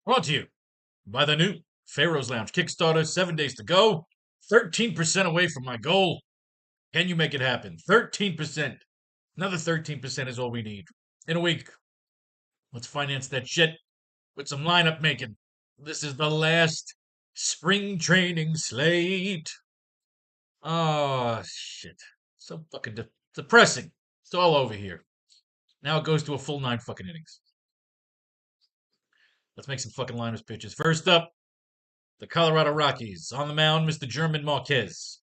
Brought to you by the new Faro's Lounge Kickstarter. 7 days to go. 13% away from my goal. Can you make it happen? 13%. Another 13% is all we need. In a week, let's finance that shit with some lineup making. This is the last spring training slate. Oh, shit. So fucking depressing. It's all over here. Now it goes to a full 9 fucking innings. Let's make some fucking lineups pitches. First up, the Colorado Rockies. On the mound, Mr. German Marquez.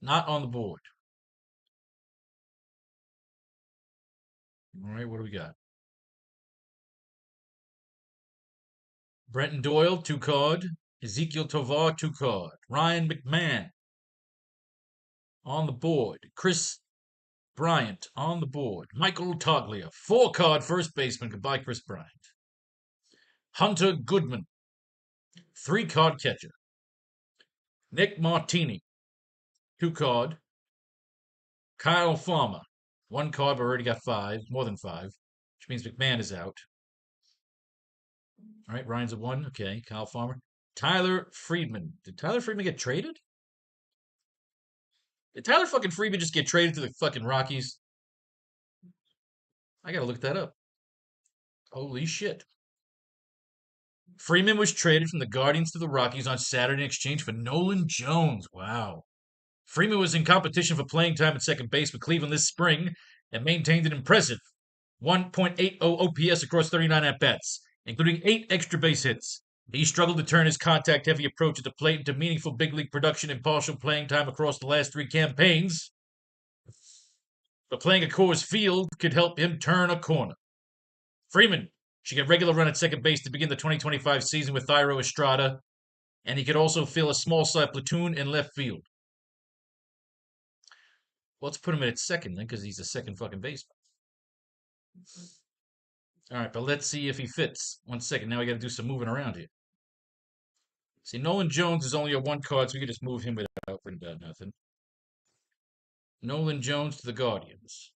Not on the board. All right, what do we got? Brenton Doyle, 2 card. Ezekiel Tovar, 2 card. Ryan McMahon on the board. Chris Bryant on the board. Michael Toglia, 4 card first baseman. Goodbye, Chris Bryant. Hunter Goodman, 3 card catcher. Nick Martini, 2 card. Kyle Farmer, 1 card, but already got 5, more than 5, which means McMahon is out. All right, Ryan's a 1. Okay, Kyle Farmer. Tyler Friedman. Did Tyler Friedman get traded? Did Tyler fucking Friedman just get traded to the fucking Rockies? I gotta look that up. Holy shit. Freeman was traded from the Guardians to the Rockies on Saturday in exchange for Nolan Jones. Wow. Freeman was in competition for playing time at second base with Cleveland this spring and maintained an impressive 1.80 OPS across 39 at-bats, including 8 extra base hits. He struggled to turn his contact-heavy approach at the plate into meaningful big league production and partial playing time across the last 3 campaigns. But playing at Coors Field could help him turn a corner. Freeman should get regular run at second base to begin the 2025 season with Thairo Estrada, and he could also fill a small-side platoon in left field. Well, let's put him at second then, because he's a second fucking baseman. All right, but let's see if he fits. 1 second. Now we got to do some moving around here. See, Nolan Jones is only a 1 card, so we can just move him without worrying about nothing. Nolan Jones to the Guardians.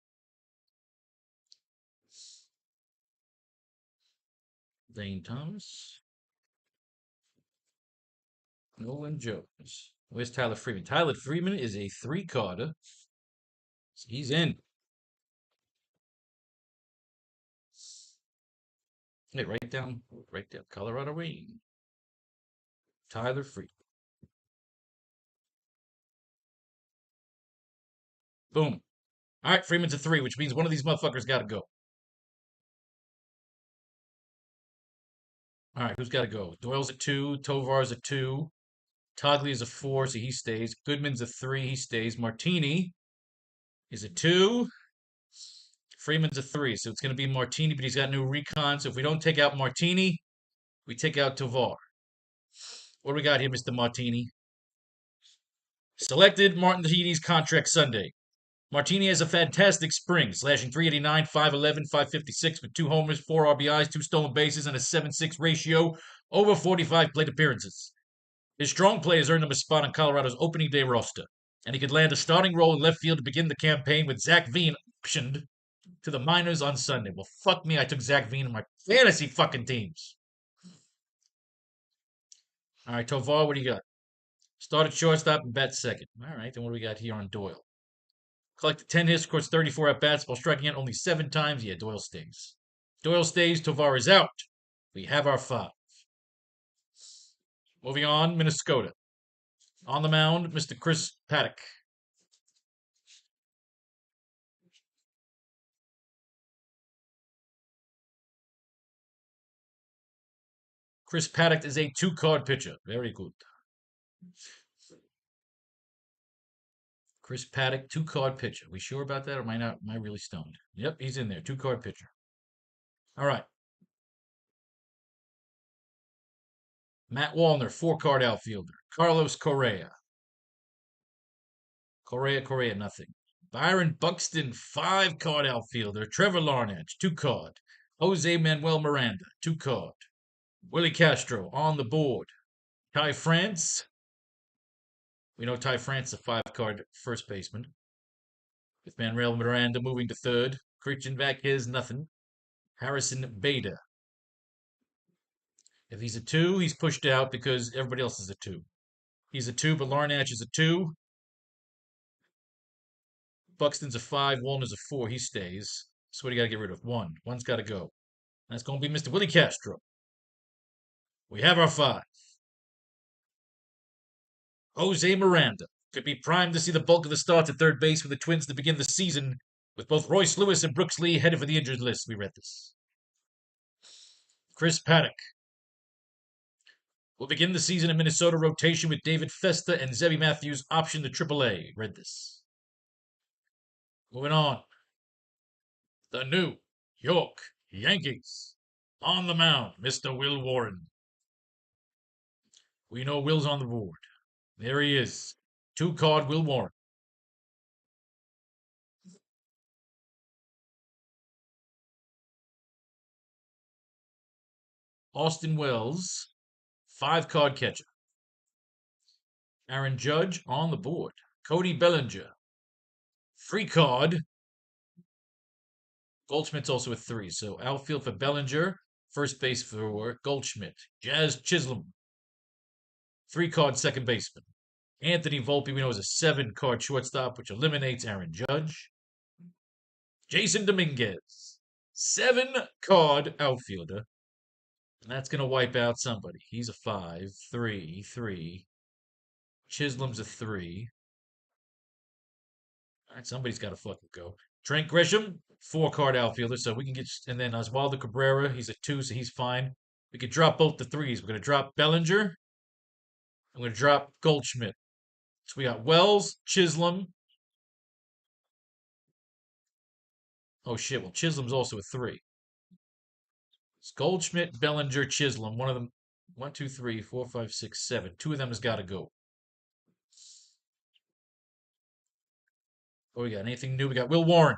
Dane Thomas. Nolan Jones. Where's Tyler Freeman? Tyler Freeman is a 3-carder. So he's in. Hey, right down. Colorado Rain. Tyler Freeman. Boom. All right, Freeman's a 3, which means one of these motherfuckers got to go. All right, who's got to go? Doyle's a 2. Tovar's a 2. Toglia's a 4, so he stays. Goodman's a 3, he stays. Martini is a 2. Freeman's a 3, so it's going to be Martini, but he's got new recon. So if we don't take out Martini, we take out Tovar. What do we got here, Mr. Martini? Selected Martini's contract Sunday. Martini has a fantastic spring, slashing 389, 511, 556 with 2 homers, 4 RBIs, 2 stolen bases, and a 7.6 ratio over 45 plate appearances. His strong play has earned him a spot on Colorado's opening day roster, and he could land a starting role in left field to begin the campaign with Zach Veen optioned to the minors on Sunday. Well, fuck me, I took Zach Veen in my fantasy fucking teams. All right, Tovar, what do you got? Started shortstop and bat second. All right, then what do we got here on Doyle? Collected 10 hits, scores 34 at-bats while striking out only 7 times. Yeah, Doyle stays. Doyle stays, Tovar is out. We have our 5. Moving on, Minnesota. On the mound, Mr. Chris Paddock. Chris Paddock is a 2-card pitcher. Very good. Chris Paddock, 2-card pitcher. We sure about that, or am I really stoned? Yep, he's in there. 2-card pitcher. All right. Matt Wallner, 4-card outfielder. Carlos Correa. Correa, nothing. Byron Buxton, 5-card outfielder. Trevor Larnach, 2-card. Jose Manuel Miranda, 2-card. Willie Castro on the board. Ty France. We know Ty France is a 5-card first baseman. With Manuel Miranda moving to third. Christian Vázquez, nothing. Harrison Beda. If he's a 2, he's pushed out because everybody else is a 2. He's a 2, but Larnach is a 2. Buxton's a 5. Walner's a 4. He stays. So what do you got to get rid of? 1. One's got to go. That's going to be Mr. Willie Castro. We have our 5. Jose Miranda could be primed to see the bulk of the starts at third base for the Twins to begin the season, with both Royce Lewis and Brooks Lee headed for the injured list. We read this. Chris Paddock will begin the season in Minnesota rotation with David Festa and Zebby Matthews optioned to AAA. Read this. Moving on. The New York Yankees. On the mound, Mr. Will Warren. We know Will's on the board. There he is. 2-card Will Warren. Austin Wells, 5-card catcher. Aaron Judge on the board. Cody Bellinger, 3-card. Goldschmidt's also a 3. So outfield for Bellinger, first base for Goldschmidt. Jazz Chisholm, 3-card second baseman. Anthony Volpe, we know, is a 7-card shortstop, which eliminates Aaron Judge. Jason Dominguez, 7-card outfielder. And that's going to wipe out somebody. He's a 5, 3, 3. Chisholm's a 3. All right, somebody's got to fucking go. Trent Grisham, 4-card outfielder, so we can get, and then Oswaldo Cabrera, he's a 2, so he's fine. We could drop both the 3s. We're going to drop Bellinger. I'm going to drop Goldschmidt. So we got Wells, Chisholm. Oh shit, well, Chisholm's also a 3. It's Goldschmidt, Bellinger, Chisholm. One of them, 1, 2, 3, 4, 5, 6, 7. 2 of them has got to go. Oh, we got anything new? We got Will Warren.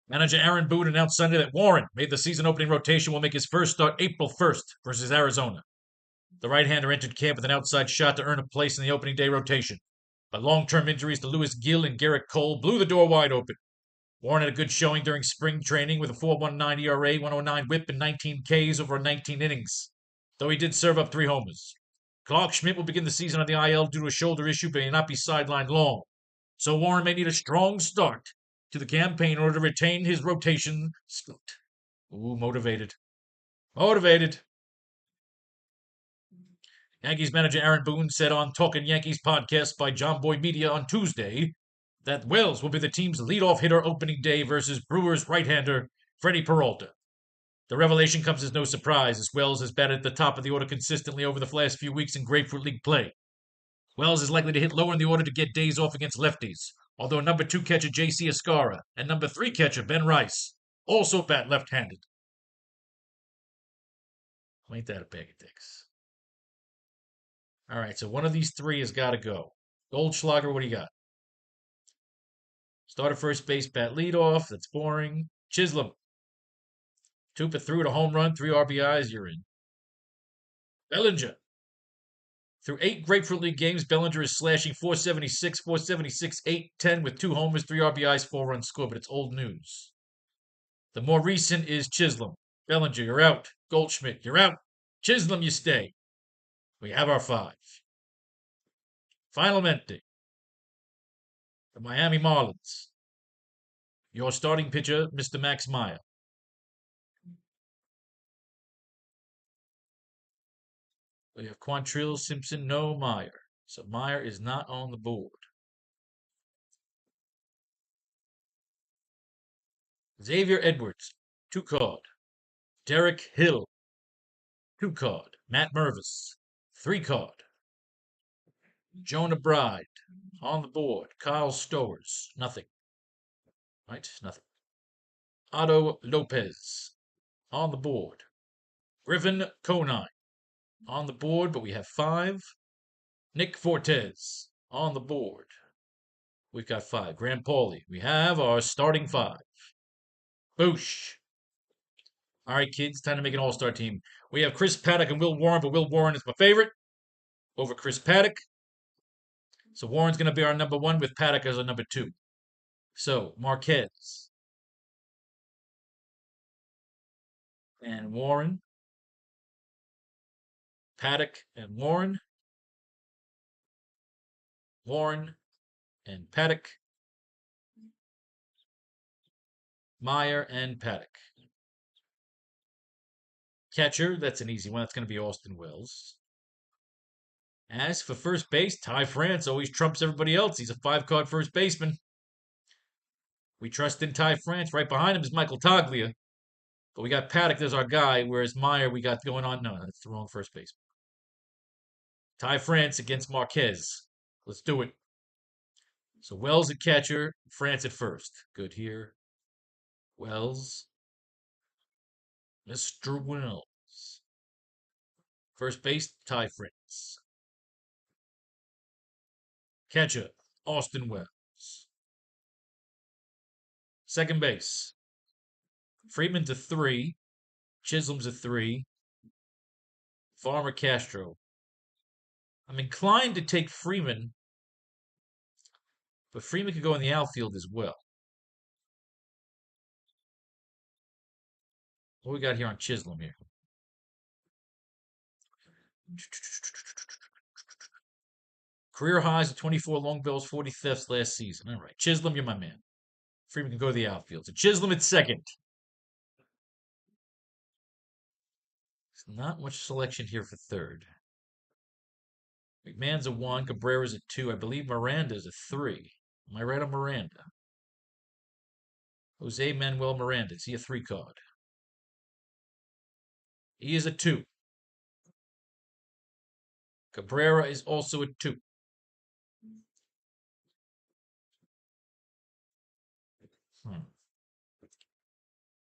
Manager Aaron Boone announced Sunday that Warren made the season opening rotation, will make his first start April 1st versus Arizona. The right-hander entered camp with an outside shot to earn a place in the opening day rotation. But long-term injuries to Lewis Gill and Garrett Cole blew the door wide open. Warren had a good showing during spring training with a 4.19 ERA, 109 whip, and 19 Ks over 19 innings, though he did serve up 3 homers. Clark Schmidt will begin the season on the IL due to a shoulder issue, but may not be sidelined long. So Warren may need a strong start to the campaign in order to retain his rotation spot. Ooh, motivated. Motivated. Yankees manager Aaron Boone said on Talkin' Yankees podcast by John Boy Media on Tuesday that Wells will be the team's leadoff hitter opening day versus Brewers right-hander Freddie Peralta. The revelation comes as no surprise, as Wells has batted at the top of the order consistently over the last few weeks in Grapefruit League play. Wells is likely to hit lower in the order to get days off against lefties, although number 2 catcher J.C. Escara and number 3 catcher Ben Rice also bat left-handed. Ain't that a bag of dicks? All right, so one of these 3 has got to go. Goldschlager, what do you got? Start at first base, bat leadoff. That's boring. Chisholm, 2 for 3 with a home run, 3 RBIs. You're in. Bellinger. Through 8 Grapefruit League games, Bellinger is slashing 476, 476, 810 with 2 homers, 3 RBIs, 4 runs scored, but it's old news. The more recent is Chisholm. Bellinger, you're out. Goldschmidt, you're out. Chisholm, you stay. We have our 5. Final mente. The Miami Marlins. Your starting pitcher, Mr. Max Meyer. We have Quantrill, Simpson, no Meyer. So Meyer is not on the board. Xavier Edwards, 2-card. Derek Hill, 2-card. Matt Mervis, 3-card. Jonah Bride, on the board. Kyle Stowers, nothing. Right, nothing. Otto Lopez, on the board. Griffin Conine, on the board, but we have 5. Nick Fortes, on the board. We've got 5. Graham Pauley, we have our starting 5. Boosh. All right, kids, time to make an all-star team. We have Chris Paddock and Will Warren, but Will Warren is my favorite over Chris Paddock. So Warren's going to be our number 1 with Paddock as our number 2. So, Marquez and Warren, Paddock and Warren, Warren and Paddock, Meyer and Paddock. Catcher, that's an easy one. That's going to be Austin Wells. As for first base, Ty France always trumps everybody else. He's a 5 card first baseman. We trust in Ty France. Right behind him is Michael Toglia. But we got Paddock as our guy, whereas Meyer we got going on. No, that's the wrong first baseman. Ty France against Marquez. Let's do it. So Wells at catcher, France at first. Good here. Wells. Mr. Wells. First base, Ty France. Catcher, Austin Wells. Second base, Freeman's a 3. Chisholm's a 3. Farmer Castro. I'm inclined to take Freeman, but Freeman could go in the outfield as well. What we got here on Chisholm here? Career highs of 24 long bells, 40 thefts last season. All right. Chisholm, you're my man. Freeman can go to the outfield. So Chisholm at second. There's not much selection here for third. McMahon's a 1. Cabrera's a 2. I believe Miranda's a 3. Am I right on Miranda? Jose Manuel Miranda. Is he a 3 card? He is a 2. Cabrera is also a 2.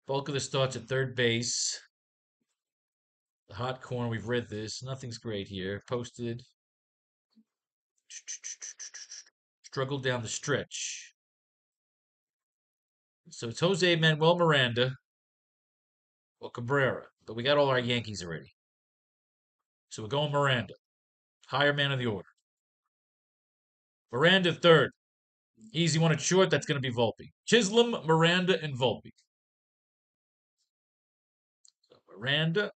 Bulk of the starts at third base. The hot corner, we've read this. Nothing's great here. Posted. Struggled down the stretch. So it's Jose Manuel Miranda or Cabrera. But we got all our Yankees already. So we're going Miranda. Higher man of the order. Miranda third. Easy one at short. That's going to be Volpe. Chisholm, Miranda, and Volpe. So Miranda,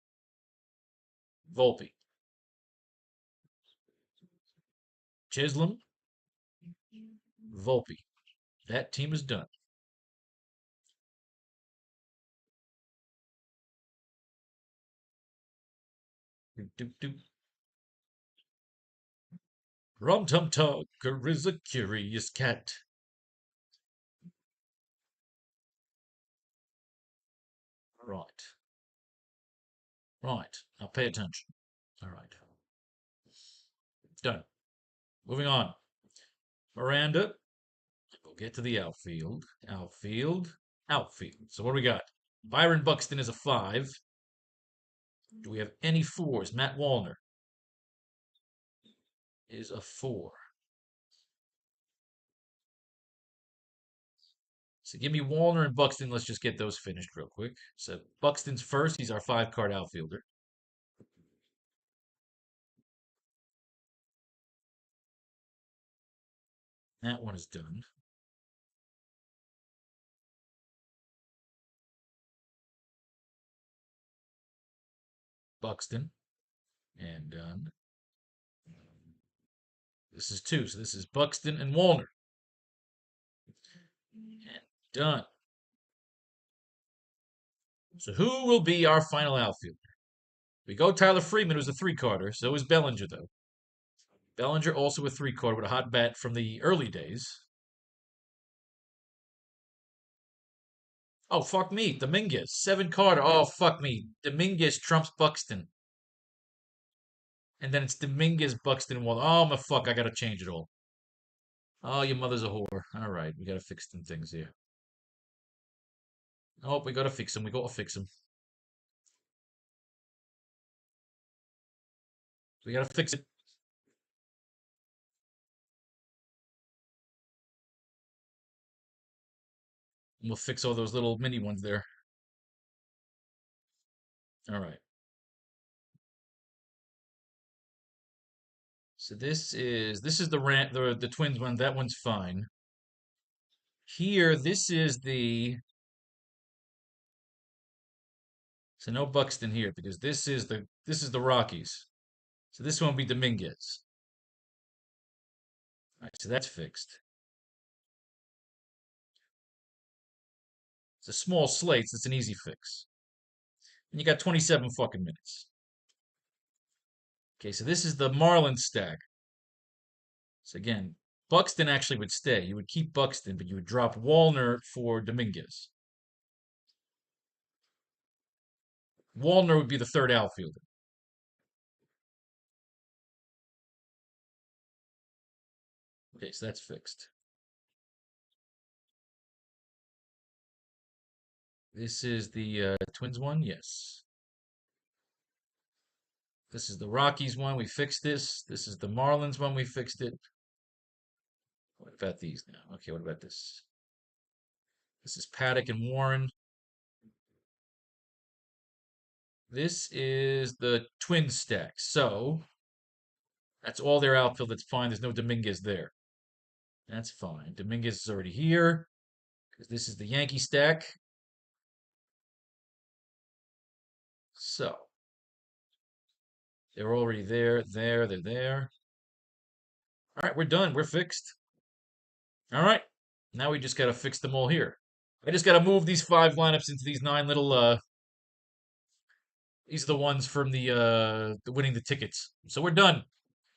Volpe. Chisholm, Volpe. That team is done. Rum Tum Tugger is a curious cat. Right. Right. Now pay attention. All right. Done. Moving on. Miranda. We'll get to the outfield. Outfield. Outfield. So what do we got? Byron Buxton is a 5. Do we have any 4s? Matt Wallner is a 4. So give me Wallner and Buxton. Let's just get those finished real quick. So Buxton's first. He's our 5 card outfielder. That one is done. Buxton. And done. This is 2. So this is Buxton and Wallner. And done. So who will be our final outfielder? We go Tyler Freeman, who's a 3 carder. So is Bellinger, though. Bellinger also a 3 card with a hot bat from the early days. Oh, fuck me. Dominguez. 7 carder. Oh, fuck me. Dominguez trumps Buxton. And then it's Dominguez, Buxton, Wall. Oh, my fuck. I got to change it all. Oh, your mother's a whore. All right. We got to fix some things here. Oh, we got to fix them. We got to fix them. We got to fix it. And we'll fix all those little mini ones there. All right. So this is the Twins one. That one's fine. Here, this is the so no Buxton here because this is the Rockies. So this one will be Dominguez. All right, so that's fixed. It's a small slate, so it's an easy fix. And you got 27 fucking minutes. Okay, so this is the Marlins stack. So again, Buxton actually would stay. You would keep Buxton, but you would drop Wallner for Dominguez. Wallner would be the third outfielder. Okay, so that's fixed. This is the Twins one, yes. This is the Rockies one. We fixed this. This is the Marlins one. We fixed it. What about these now? Okay, what about this? This is Paddock and Warren. This is the Twin stack. So that's all their outfield. That's fine. There's no Dominguez there. That's fine. Dominguez is already here because this is the Yankee stack. So they're already there. They're there. All right, we're done. We're fixed. All right. Now we just got to fix them all here. I just got to move these 5 lineups into these 9 little these are the ones from the winning the tickets. So we're done.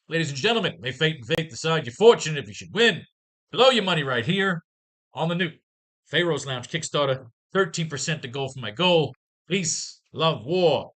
Ladies and gentlemen, may fate and fate decide you're fortunate if you should win. Blow your money right here on the new Faro's Lounge Kickstarter. 13% to go for my goal. Peace, love, war.